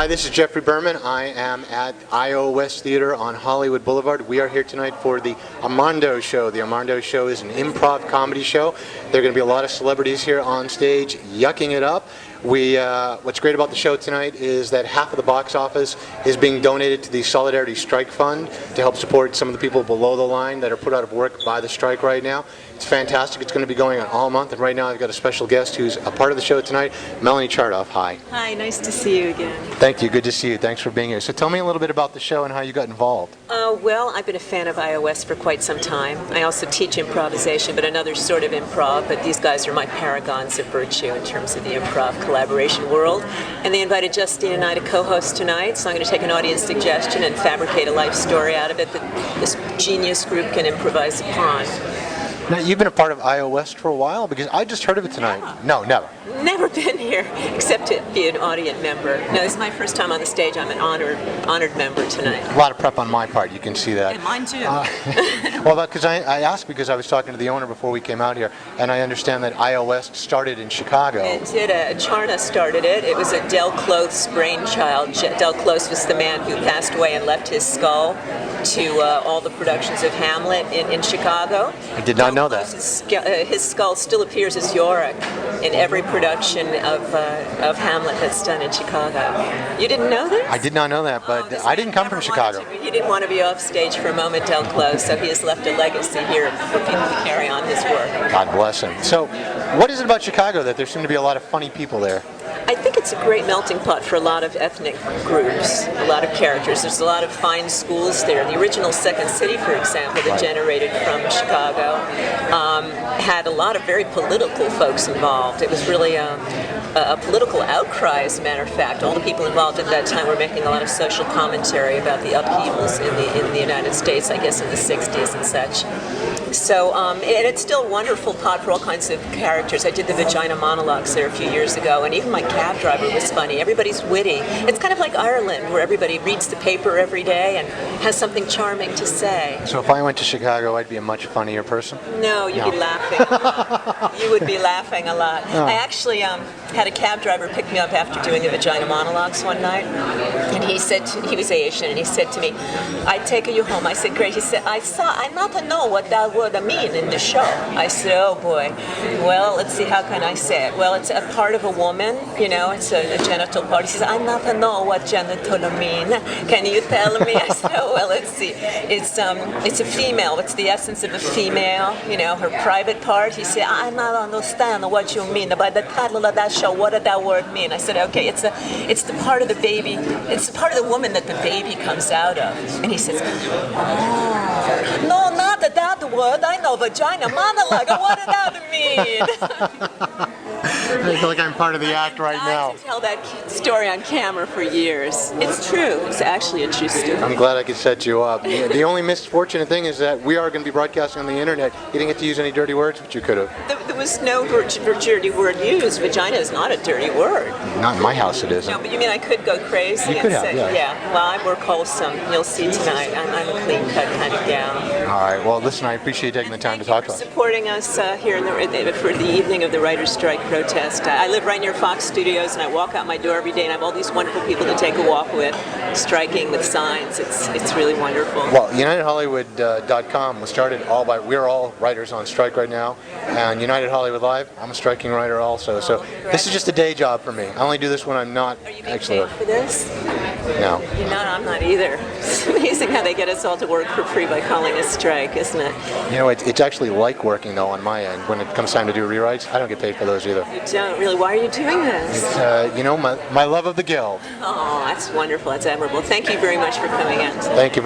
Hi, this is Jeffrey Berman. I am at I.O. West Theater on Hollywood Boulevard. We are here tonight for the Armando Show. The Armando Show is an improv comedy show. There are going to be a lot of celebrities here on stage yucking it up. What's great about the show tonight is that half of the box office is being donated to the Solidarity Strike Fund to help support some of the people below the line that are put out of work by the strike right now. It's fantastic. It's going to be going on all month, and right now I've got a special guest who's a part of the show tonight, Melanie Chartoff. Hi. Hi, nice to see you again. Thank you. Good to see you. Thanks for being here. So tell me a little bit about the show and how you got involved. Well, I've been a fan of iOS for quite some time. I also teach improvisation, but another sort of improv, but these guys are my paragons of virtue in terms of the improv collaboration world. And they invited Justine and I to co-host tonight, so I'm going to take an audience suggestion and fabricate a life story out of it that this genius group can improvise upon. Now, you've been a part of I.O. West for a while, because I just heard of it tonight. Yeah. No, never. Never been here, except to be an audience member. No, this is my first time on the stage. I'm an honored member tonight. A lot of prep on my part, you can see that. And mine too. Well, because I asked because I was talking to the owner before we came out here, and I understand that I.O. West started in Chicago. It did. Charna started it. It was a Del Close brainchild. Del Close was the man who passed away and left his skull to all the productions of Hamlet in Chicago. I did not know that. His skull still appears as Yorick in every production of Hamlet that's done in Chicago. You didn't know this? I did not know that, but I didn't come from Chicago. He didn't want to be off stage for a moment, Del Close, so he has left a legacy here for people to carry on his work. God bless him. So, what is it about Chicago that there seem to be a lot of funny people there? I think it's a great melting pot for a lot of ethnic groups, a lot of characters. There's a lot of fine schools there. The original Second City, for example, that generated from Chicago, had a lot of very political folks involved. It was really a political outcry, as a matter of fact. All the people involved at that time were making a lot of social commentary about the upheavals in the United States, I guess in the 60s and such. So, and it's still a wonderful pot for all kinds of characters. I did the vagina monologues there a few years ago, and even my cab driver was funny. Everybody's witty. It's kind of like Ireland, where everybody reads the paper every day and has something charming to say. So if I went to Chicago, I'd be a much funnier person? No, you'd be laughing a lot. You would be laughing a lot. I actually had a cab driver pick me up after doing the vagina monologues one night, and he said, he was Asian, and he said to me, "I'd take you home." I said, "Great." He said, I not know what that would mean in the show." I said, "Oh boy, well, let's see, how can I say it?" "Well, it's a part of a woman, you know, it's a genital part." He says, "I not know what genital mean. Can you tell me?" I said, "Oh, well, let's see. It's a female. It's the essence of a female, you know, her private part." He said, "I not understand what you mean by the title of that show. What did that word mean?" I said, "Okay, it's the part of the baby. It's the part of the woman that the baby comes out of." And he says, "Oh, no, not that word. I know vagina monologue. What did that mean?" I feel like I'm part of the act right now. I can tell that story on camera for years. It's true. It's actually a true story. I'm glad I could set you up. The only misfortunate thing is that we are going to be broadcasting on the internet. You didn't get to use any dirty words, but you could have. There was no dirty word used. Vagina is not a dirty word. Not in my house it isn't. No, but you mean I could go crazy you and could have, say, yeah. Well, I work wholesome. You'll see tonight. I'm a clean-cut kind of gal. All right. Well, listen, I appreciate you taking the time to talk to us. Thank you for supporting us here for the evening of the Writers' Strike protest. I live right near Fox Studios, and I walk out my door every day, and I have all these wonderful people to take a walk with, striking with signs. It's really wonderful. Well, UnitedHollywood.com was started we're all writers on strike right now, and United Hollywood Live, I'm a striking writer also. So this is just a day job for me. I only do this when I'm not actually Are you being paid for this? No. You're not. I'm not either. It's amazing how they get us all to work for free by calling us strike, isn't it? You know, it's actually like working though on my end. When it comes time to do rewrites, I don't get paid for those either. You don't really. Why are you doing this? It's, you know, my love of the guild. Oh, that's wonderful. That's admirable. Thank you very much for coming in. Thank you.